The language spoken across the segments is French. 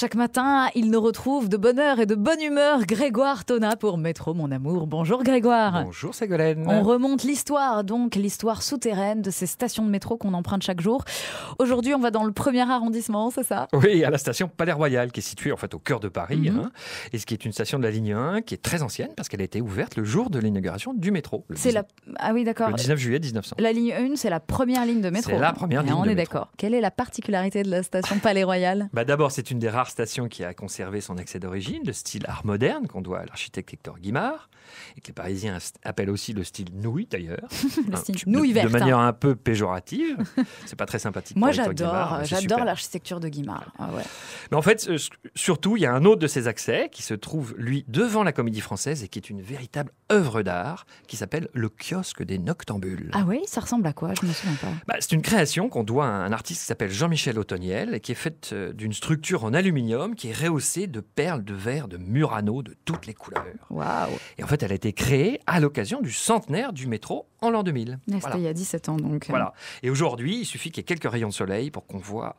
Chaque matin, il nous retrouve de bonne heure et de bonne humeur. Grégoire Tona pour Métro Mon Amour. Bonjour Grégoire. Bonjour Ségolène. On remonte l'histoire, donc l'histoire souterraine de ces stations de métro qu'on emprunte chaque jour. Aujourd'hui, on va dans le premier arrondissement, c'est ça ? Oui, à la station Palais-Royal, qui est située en fait au cœur de Paris, et ce qui est une station de la ligne 1 qui est très ancienne parce qu'elle a été ouverte le jour de l'inauguration du métro. Ah oui, d'accord. Le 19 juillet 1900. La ligne 1, c'est la première ligne de métro. C'est la première ligne on de est métro. d'accord. Quelle est la particularité de la station Palais-Royal ? D'abord, c'est une des rares stations qui a conservé son accès d'origine, le style art moderne qu'on doit à l'architecte Hector Guimard, et que les Parisiens appellent aussi le style nouille d'ailleurs. Le style nouille verte. De manière un peu péjorative. C'est pas très sympathique. Moi, pour Hector Guimard, j'adore l'architecture de Guimard. Ah ouais. Mais en fait, surtout, il y a un autre de ses accès qui se trouve, lui, devant la Comédie Française et qui est une véritable œuvre d'art qui s'appelle le kiosque des Noctambules. Ah oui, ça ressemble à quoi ? Je ne me souviens pas. C'est une création qu'on doit à un artiste qui s'appelle Jean-Michel Ottoniel et qui est faite d'une structure en aluminium qui est rehaussée de perles de verre de Murano de toutes les couleurs. Waouh. Et en fait, elle a été créée à l'occasion du centenaire du métro en l'an 2000. C'était il y a 17 ans donc. Voilà. Et aujourd'hui, il suffit qu'il y ait quelques rayons de soleil pour qu'on voit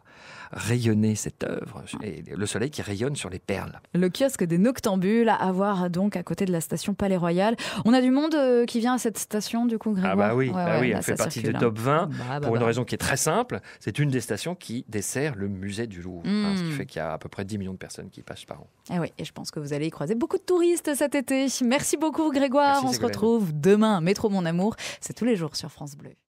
rayonner cette œuvre et le soleil qui rayonne sur les perles. Le kiosque des Noctambules à voir donc à côté de la station Palais-Royal. On a du monde qui vient à cette station du coup, Grégoire ? Ah oui, là, elle fait partie du top 20 pour une raison qui est très simple. C'est une des stations qui dessert le musée du Louvre. Ce qui fait qu'il y a à peu près 10 millions de personnes qui y passent par an. Et oui, et je pense que vous allez y croiser beaucoup de touristes cet été. Merci beaucoup Grégoire. Merci, on se retrouve demain. Métro Mon Amour, c'est tous les jours sur France Bleu.